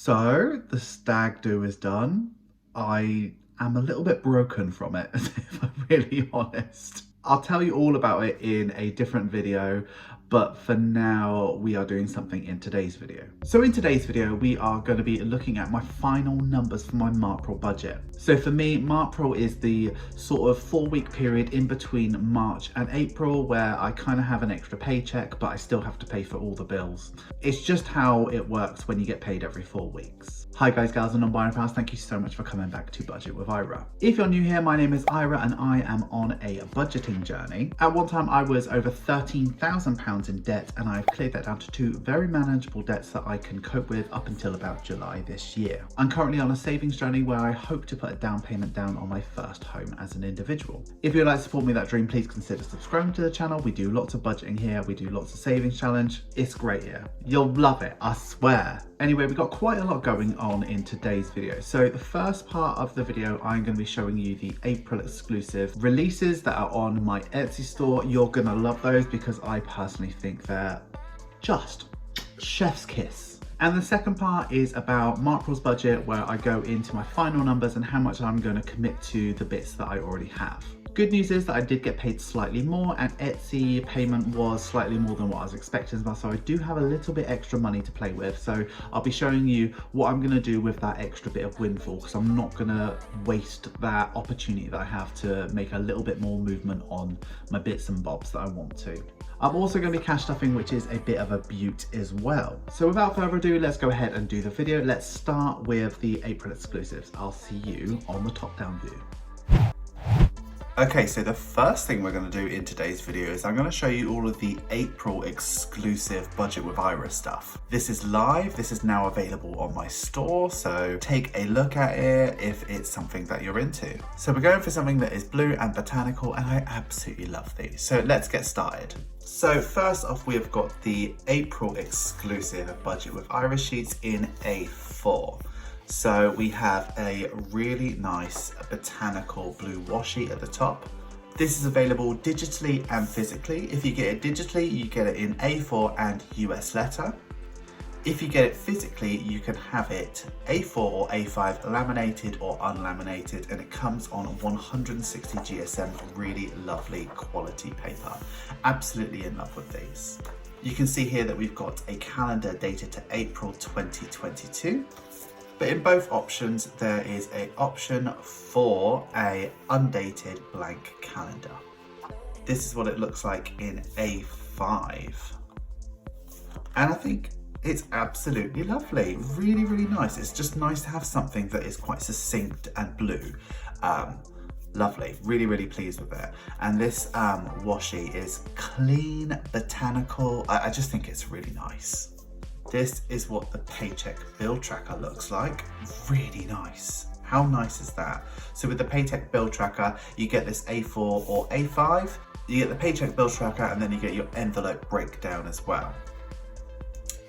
So the stag do is done. I am a little bit broken from it, if I'm really honest. I'll tell you all about it in a different video, but for now we are doing something in today's video. So in today's video, we are going to be looking at my final numbers for my Marpril budget. So for me, Marpril is the sort of 4-week period in between March and April where I kind of have an extra paycheck, but I still have to pay for all the bills. It's just how it works when you get paid every 4 weeks. Hi guys, gals and non-binary pals, thank you so much for coming back to Budget with Ira. If you're new here, my name is Ira and I am on a budgeting journey. At one time I was over £13,000 in debt and I've cleared that down to 2 very manageable debts that I can cope with up until about July this year. I'm currently on a savings journey where I hope to put a down payment down on my first home as an individual. If you'd like to support me in that dream, please consider subscribing to the channel. We do lots of budgeting here, we do lots of savings challenge. It's great here. You'll love it, I swear. Anyway, we've got quite a lot going on in today's video. So the first part of the video, I'm going to be showing you the April exclusive releases that are on my Etsy store. You're going to love those because I personally think they're just chef's kiss. And the second part is about Marpril's budget, where I go into my final numbers and how much I'm going to commit to the bits that I already have. Good news is that I did get paid slightly more and Etsy payment was slightly more than what I was expecting as well, so I do have a little bit extra money to play with. So I'll be showing you what I'm going to do with that extra bit of windfall, because I'm not going to waste that opportunity that I have to make a little bit more movement on my bits and bobs that I want to. I'm also going to be cash stuffing, which is a bit of a beaut as well. So without further ado, let's go ahead and do the video. Let's start with the April exclusives. I'll see you on the top down view. Okay, so the first thing we're going to do in today's video is I'm going to show you all of the April exclusive Budget with Ira stuff. This is live, this is now available on my store, so take a look at it if it's something that you're into. So we're going for something that is blue and botanical, and I absolutely love these. So let's get started. So first off, we have got the April exclusive Budget with Ira sheets in A4. So we have a really nice botanical blue washi at the top. This is available digitally and physically. If you get it digitally, you get it in A4 and US letter. If you get it physically, you can have it A4 or A5 laminated or unlaminated, and it comes on 160 GSM, really lovely quality paper. Absolutely in love with these. You can see here that we've got a calendar dated to April 2022. But in both options, there is an option for a undated blank calendar. This is what it looks like in A5. And I think it's absolutely lovely. Really, really nice. It's just nice to have something that is quite succinct and blue. Lovely, really, really pleased with it. And this washi is clean, botanical. I just think it's really nice. This is what the paycheck bill tracker looks like. Really nice. How nice is that? So with the paycheck bill tracker, you get this A4 or A5. You get the paycheck bill tracker, and then you get your envelope breakdown as well.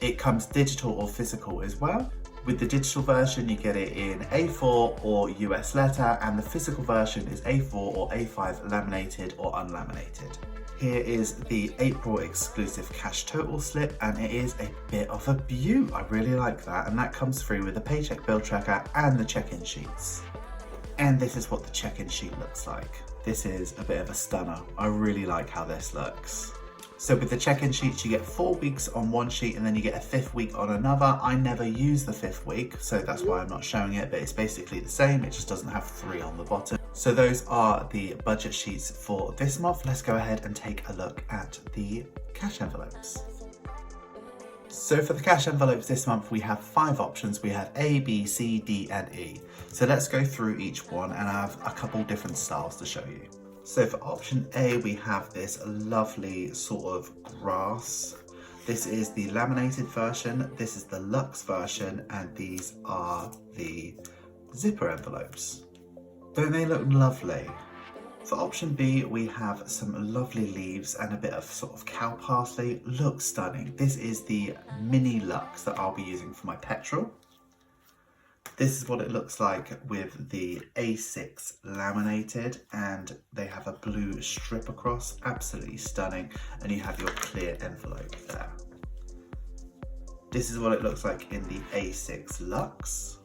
It comes digital or physical as well. With the digital version, you get it in A4 or US letter, and the physical version is A4 or A5 laminated or unlaminated. Here is the April exclusive cash total slip, and it is a bit of a beaut. I really like that, and that comes through with the paycheck bill tracker and the check-in sheets. And this is what the check-in sheet looks like. This is a bit of a stunner. I really like how this looks. So with the check-in sheets, you get 4 weeks on one sheet and then you get a 5th week on another. I never use the 5th week, so that's why I'm not showing it, but it's basically the same. It just doesn't have 3 on the bottom. So those are the budget sheets for this month. Let's go ahead and take a look at the cash envelopes. So for the cash envelopes this month, we have 5 options. We have A, B, C, D, and E. So let's go through each one, and I have a couple different styles to show you. So for option A, we have this lovely sort of grass. This is the laminated version, this is the luxe version, and these are the zipper envelopes. Don't they look lovely? For option B, we have some lovely leaves and a bit of sort of cow parsley. Looks stunning. This is the mini luxe that I'll be using for my petrol. This is what it looks like with the A6 laminated, and they have a blue strip across, absolutely stunning, and you have your clear envelope there. This is what it looks like in the A6 Luxe.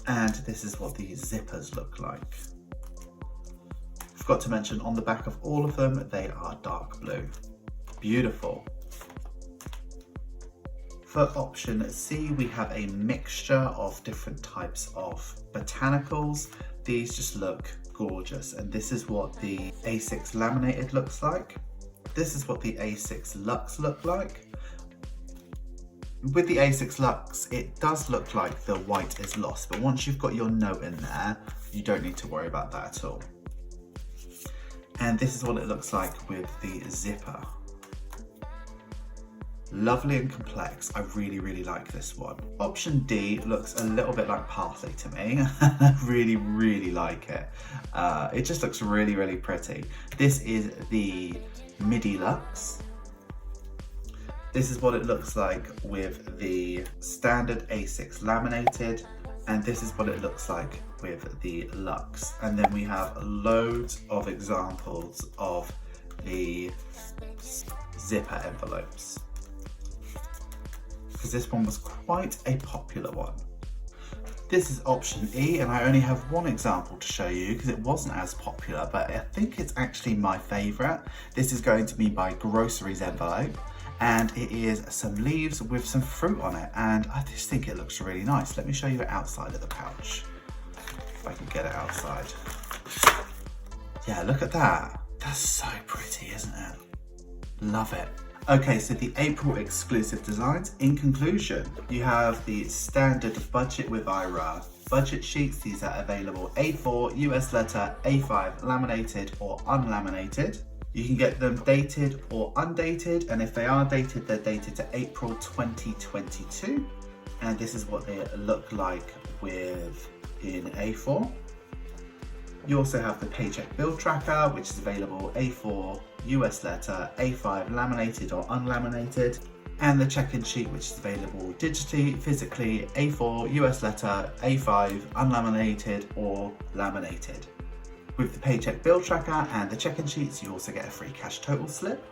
And this is what the zippers look like. Forgot to mention, on the back of all of them, they are dark blue. Beautiful. For option C, we have a mixture of different types of botanicals. These just look gorgeous, and this is what the A6 laminated looks like. This is what the A6 Luxe look like. With the A6 Luxe, it does look like the white is lost, but once you've got your note in there, you don't need to worry about that at all. And this is what it looks like with the zipper. Lovely and complex. I really like this one. Option D looks a little bit like parsley to me. I really like it. It just looks really pretty. This is the Midi Luxe. This is what it looks like with the standard A6 laminated, and this is what it looks like with the Luxe. And then we have loads of examples of the zipper envelopes, because this one was quite a popular one. This is option E, and I only have one example to show you because it wasn't as popular, but I think it's actually my favourite. This is going to be my groceries envelope, and it is some leaves with some fruit on it, and I just think it looks really nice. Let me show you it outside of the pouch, if I can get it outside. Yeah, look at that. That's so pretty, isn't it? Love it. Okay, so the April exclusive designs. In conclusion, you have the standard budget with Ira budget sheets. These are available A4, US letter, A5, laminated or unlaminated. You can get them dated or undated, and if they are dated, they're dated to April 2022. And this is what they look like in A4. You also have the paycheck bill tracker, which is available A4, US letter, A5, laminated or unlaminated, and the check-in sheet, which is available digitally, physically, A4, US letter, A5, unlaminated or laminated. With the paycheck bill tracker and the check-in sheets, you also get a free cash total slip.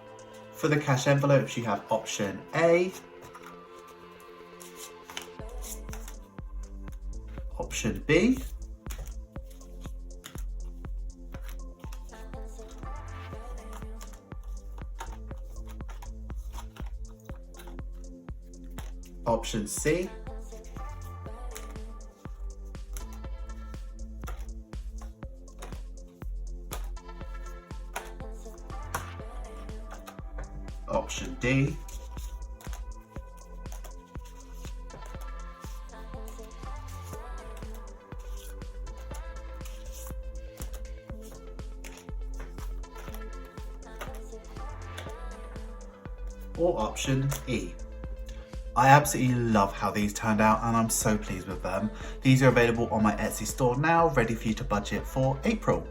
For the cash envelopes, you have option A, option B, option C, option D, or option E. I absolutely love how these turned out, and I'm so pleased with them. These are available on my Etsy store now, ready for you to budget for April.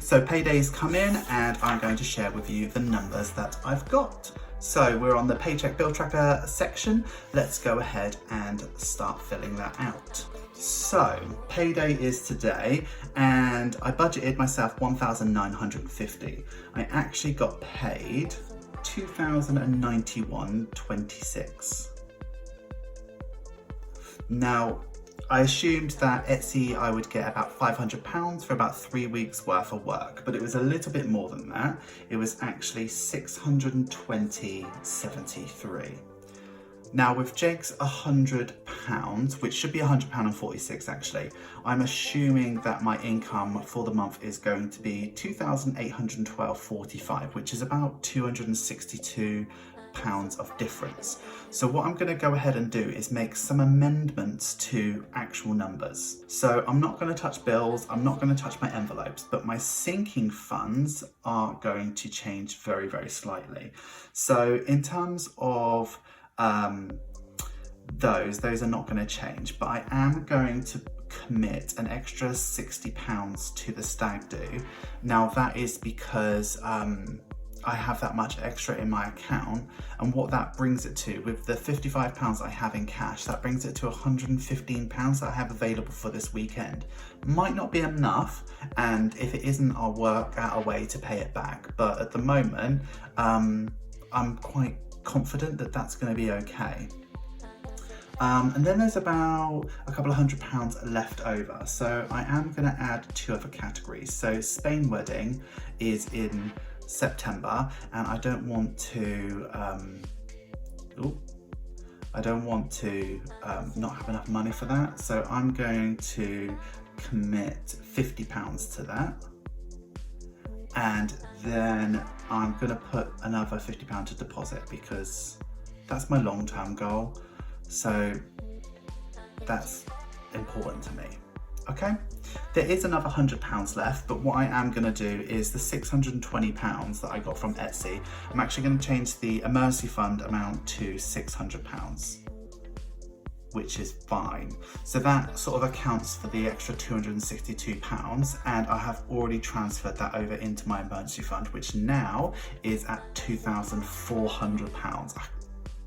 So payday's come in, and I'm going to share with you the numbers that I've got. So we're on the paycheck bill tracker section. Let's go ahead and start filling that out. So payday is today, and I budgeted myself $1,950. I actually got paid $2,091.26. Now, I assumed that Etsy I would get about £500 for about 3 weeks worth of work, but it was a little bit more than that. It was actually £620.73. Now with Jake's £100, which should be £100.46 actually, I'm assuming that my income for the month is going to be £2,812.45, which is about £262 of difference. So what I'm going to go ahead and do is make some amendments to actual numbers. So I'm not going to touch bills, I'm not going to touch my envelopes, but my sinking funds are going to change very slightly. So in terms of those are not going to change, but I am going to commit an extra £60 to the stag do. Now that is because I have that much extra in my account, and what that brings it to, with the £55 I have in cash, that brings it to £115 that I have available for this weekend. Might not be enough, and if it isn't, I'll work out a way to pay it back, but at the moment I'm quite confident that that's going to be okay. And then there's about a couple of £100 left over. So I am going to add 2 other categories. So Spain wedding is in September, and I don't want to not have enough money for that. So I'm going to commit £50 to that. And then I'm going to put another £50 to deposit because that's my long-term goal. So that's important to me. Okay, there is another £100 left, but what I am going to do is the £620 that I got from Etsy, I'm actually going to change the emergency fund amount to £600, which is fine. So that sort of accounts for the extra £262, and I have already transferred that over into my emergency fund, which now is at £2,400.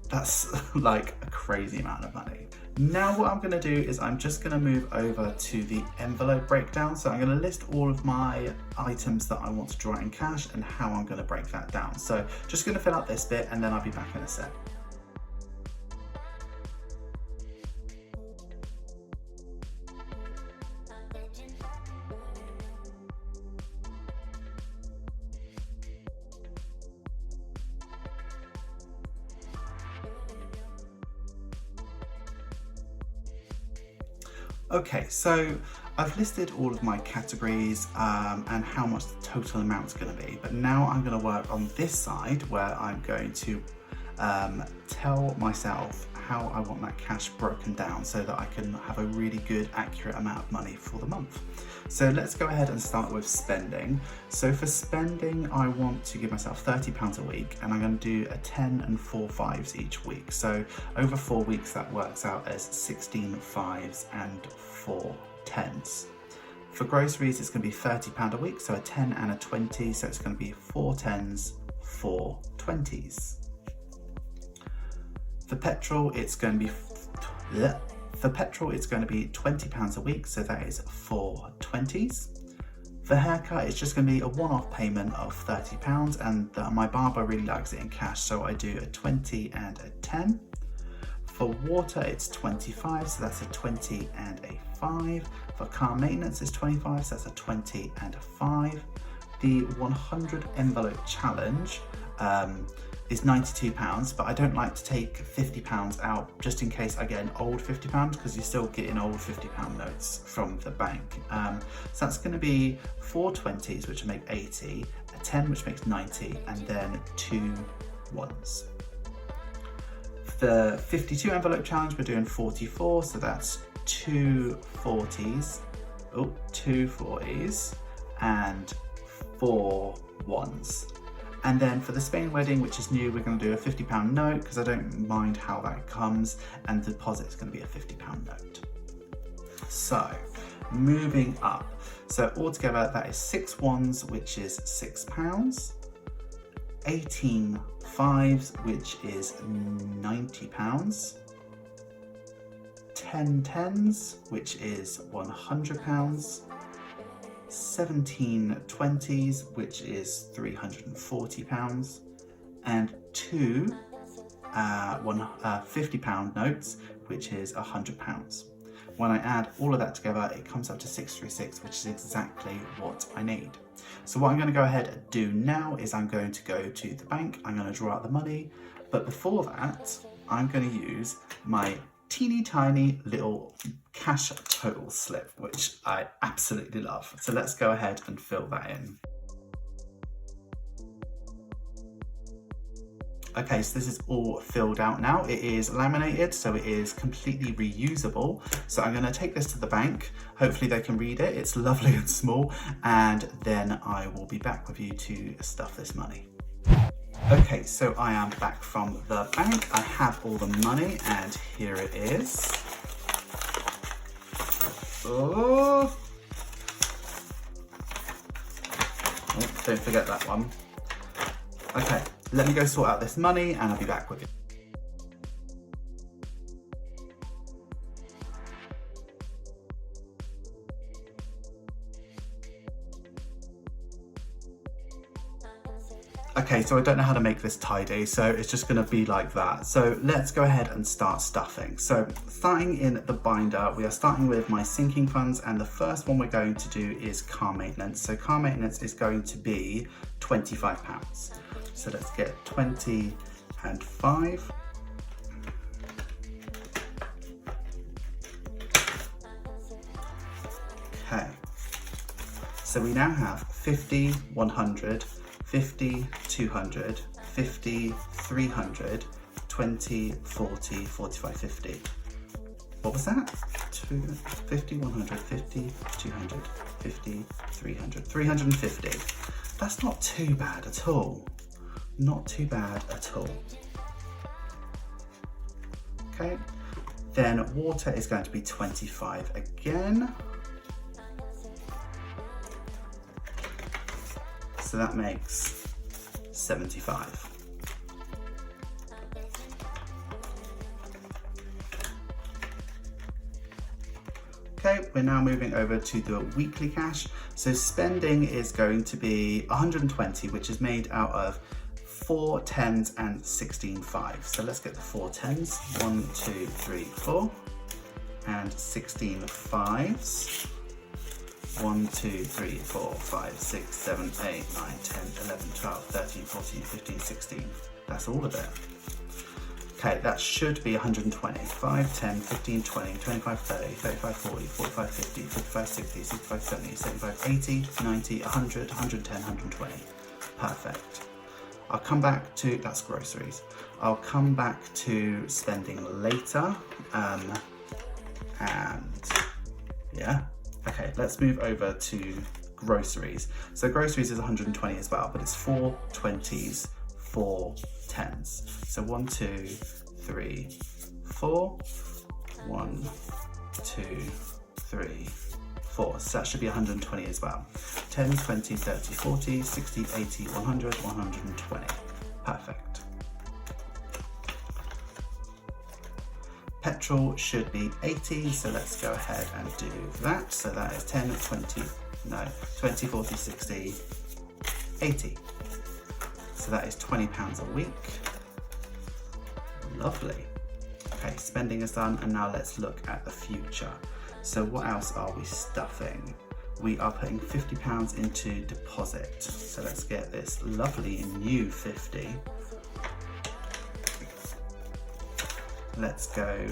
That's like a crazy amount of money. Now what I'm going to do is I'm just going to move over to the envelope breakdown. So I'm going to list all of my items that I want to draw in cash and how I'm going to break that down. So just going to fill out this bit and then I'll be back in a sec. Okay, so I've listed all of my categories and how much the total amount is going to be, but now I'm going to work on this side where I'm going to tell myself how I want that cash broken down so that I can have a really good, accurate amount of money for the month. So let's go ahead and start with spending. So for spending, I want to give myself £30 a week, and I'm going to do a 10 and 4 5s each week. So over 4 weeks, that works out as 16 5s and 4 10s. For groceries, it's going to be £30 a week, so a 10 and a 20, so it's going to be 4 10s, 4 20s. For petrol, it's going to be £20 a week, so that is 4 20s. For haircut, it's just going to be a one-off payment of £30, and my barber really likes it in cash, so I do a 20 and a 10. For water, it's 25, so that's a 20 and a 5. For car maintenance, it's 25, so that's a 20 and a 5. The 100 envelope challenge is £92, but I don't like to take £50 out just in case I get an old £50, because you're still getting old £50 notes from the bank. So that's going to be 4 20s, which make 80, a 10, which makes 90, and then 2 1s. The 52 envelope challenge, we're doing 44, so that's 2 40s, 2 40s, and 4 1s. And then for the Spain wedding, which is new, we're going to do a £50 note because I don't mind how that comes, and the deposit is going to be a £50 note. So moving up, so altogether that is 6 1s, which is £6, 18 5s, which is £90, 10 10s, which is £100, 17 20s, which is £340, and 2 £50 notes, which is £100. When I add all of that together, it comes up to 636, which is exactly what I need. So what I'm going to go ahead and do now is I'm going to go to the bank, I'm going to draw out the money, but before that, I'm going to use my teeny tiny little cash total slip, which I absolutely love. So let's go ahead and fill that in. Okay, so this is all filled out now. It is laminated, so it is completely reusable. So I'm going to take this to the bank. Hopefully they can read it. It's lovely and small. And then I will be back with you to stuff this money. Okay, so I am back from the bank. I have all the money, and here it is. Oh, don't forget that one. Okay, let me go sort out this money and I'll be back with you. Okay, so I don't know how to make this tidy, so it's just gonna be like that. So let's go ahead and start stuffing. So starting in the binder, we are starting with my sinking funds, and the first one we're going to do is car maintenance. So car maintenance is going to be £25. So let's get 20 and 5. Okay, so we now have 50, 100, 50, 200, 50, 300, 20, 40, 45, 50. What was that? 50, 100, 50, 200, 50, 300, 350. That's not too bad at all. Not too bad at all. Okay, then water is going to be 25 again. So that makes 75. Okay, we're now moving over to the weekly cash. So spending is going to be 120, which is made out of 4 10s and 16 5s. So let's get the 4 10s, 1, 2, 3, 4, and 16 5s. 1, 2, 3, 4, 5, 6, 7, 8, 9, 10, 11, 12, 13, 14, 15, 16. That's all of it. Okay, that should be 120. 5, 10, 15, 20, 25, 30, 35, 40, 45, 50, 55, 60, 65, 70, 75, 80, 90, 100, 110, 120. Perfect. I'll come back to, that's groceries. I'll come back to spending later. And yeah. Okay, let's move over to groceries. So groceries is 120 as well, but it's 4 20s, 4 10s. So 1, 2, 3, 4, 1, 2, 3, 4. So that should be 120 as well. 10, 20, 30, 40, 60, 80, 100, 120. Perfect. Petrol should be 80, so let's go ahead and do that. So that is 10, 20, 40, 60, 80. So that is £20 a week. Lovely. Okay, spending is done, and now let's look at the future. So what else are we stuffing? We are putting £50 into deposit. So let's get this lovely new 50. Let's go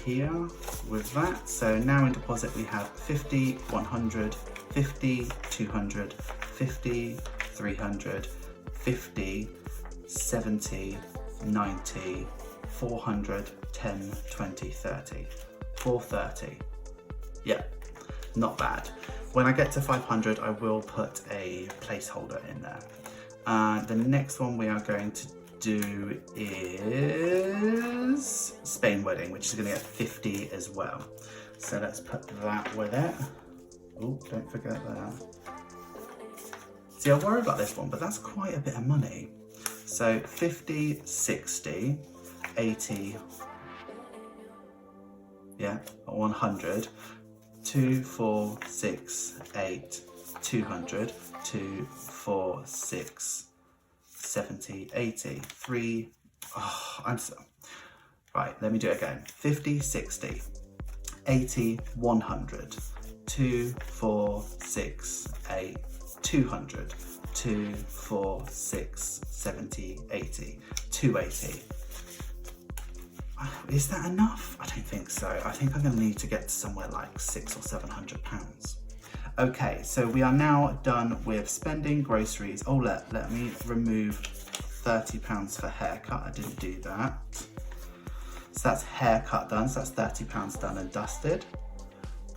here with that. So now in deposit we have 50, 100, 50, 200, 50, 300, 50, 70, 90, 400, 10, 20, 30, 430. Yeah, not bad. When I get to 500, I will put a placeholder in there. The next one we are going to do is Spain wedding, which is going to get 50 as well. So let's put that with it. Oh, don't forget that. See, I worry about this one, but that's quite a bit of money. So 50, 60, 80, yeah, 100, 2, 4, 6, 8, 200, 2, 4, 6, 70, 80, 3, right, let me do it again. 50, 60, 80, 100, 2, 4, 6, 8, 200, 2, 4, 6, 70, 80, 280. Is that enough? I don't think so. I think I'm going to need to get to somewhere like £600 or £700. Okay, so we are now done with spending, groceries. Oh, let me remove £30 for haircut. I didn't do that. So that's haircut done. So that's £30 done and dusted.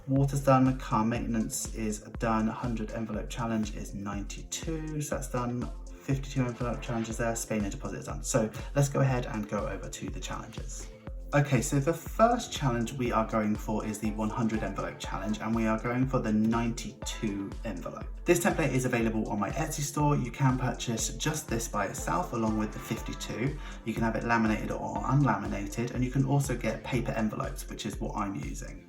Water's done. Car maintenance is done. 100 envelope challenge is 92. So that's done. 52 envelope challenges there. Spain and deposit is done. So let's go ahead and go over to the challenges. Okay, so the first challenge we are going for is the 100 envelope challenge, and we are going for the 92 envelope. This template is available on my Etsy store. You can purchase just this by itself along with the 52. You can have it laminated or unlaminated, and you can also get paper envelopes, which is what I'm using.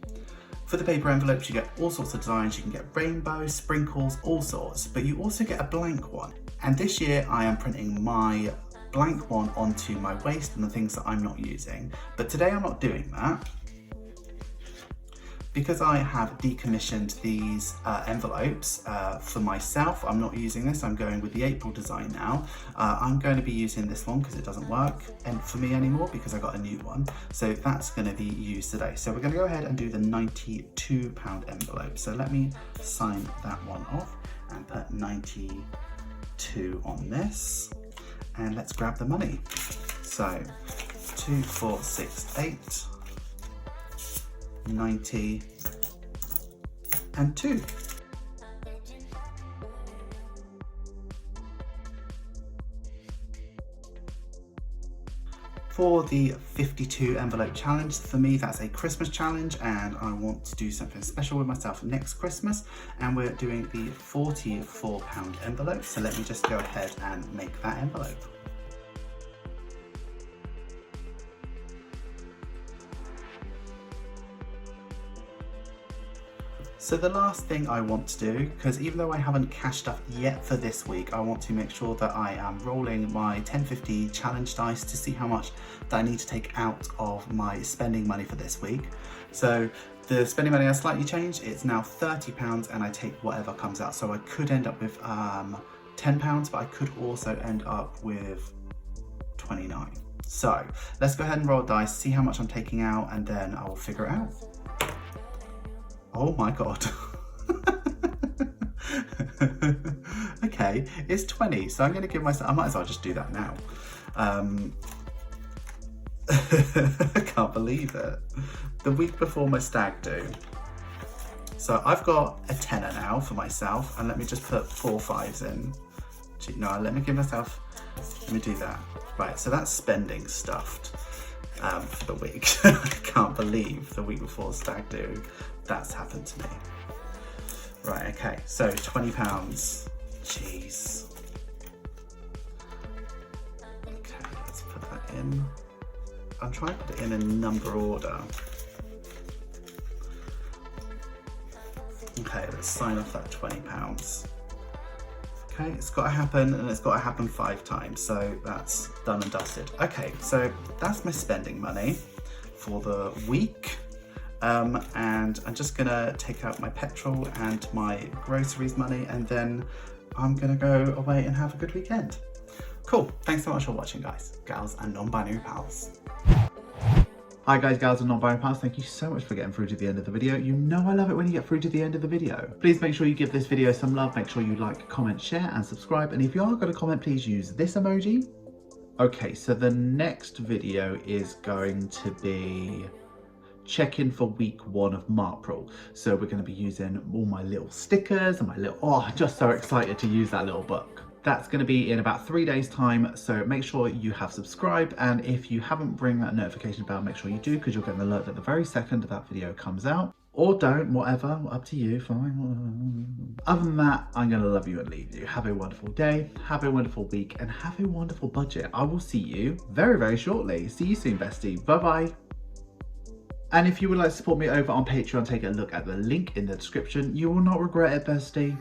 For the paper envelopes, you get all sorts of designs. You can get rainbows, sprinkles, all sorts, but you also get a blank one. And this year I am printing my blank one onto my waste and the things that I'm not using. But today I'm not doing that. Because I have decommissioned these envelopes for myself, I'm not using this, I'm going with the April design now. I'm going to be using this one because it doesn't work for me anymore because I got a new one. So that's going to be used today. So we're going to go ahead and do the £92 envelope. So let me sign that one off and put 92 on this. And let's grab the money. So 2468. 90 and 2. For the 52 envelope challenge, for me that's a Christmas challenge and I want to do something special with myself next Christmas, and we're doing the £44 envelope. So let me just go ahead and make that envelope. So the last thing I want to do, because even though I haven't cashed up yet for this week, I want to make sure that I am rolling my 1050 challenge dice to see how much that I need to take out of my spending money for this week. So the spending money has slightly changed. It's now £30 and I take whatever comes out. So I could end up with £10, but I could also end up with 29. So let's go ahead and roll dice, see how much I'm taking out, and then I will figure it out. Oh my god. Okay, it's 20, so I'm going to give myself, I might as well just do that now. I can't believe it. The week before my stag do. So I've got a tenner now for myself, and let me just put 4 5s in. No, let me give myself, let me do that. Right, so that's spending stuffed for the week. I can't believe the week before stag do that's happened to me. Right, okay, so £20. Jeez. Okay, let's put that in. I'm trying to put it in number order. Okay, let's sign off that £20. Okay, it's got to happen, and it's got to happen 5 times, so that's done and dusted. Okay, so that's my spending money for the week. And I'm just gonna take out my petrol and my groceries money, and then I'm gonna go away and have a good weekend. Cool, thanks so much for watching, guys, gals and non-binary pals. Hi guys, gals and non-binary pals, thank you so much for getting through to the end of the video. You know I love it when you get through to the end of the video. Please make sure you give this video some love, make sure you like, comment, share and subscribe, and if you are going to comment, please use this emoji. Okay, so the next video is going to be check-in for week 1 of Marpril. So we're going to be using all my little stickers and my little, oh, I'm just so excited to use that little book. That's going to be in about 3 days time, so make sure you have subscribed, and if you haven't ring that notification bell, make sure you do, because you'll get an alert at the very second that video comes out. Or don't, whatever, up to you, fine. Other than that, I'm going to love you and leave you. Have a wonderful day, have a wonderful week, and have a wonderful budget. I will see you very, very shortly. See you soon, bestie. Bye-bye. And if you would like to support me over on Patreon, take a look at the link in the description. You will not regret it, bestie.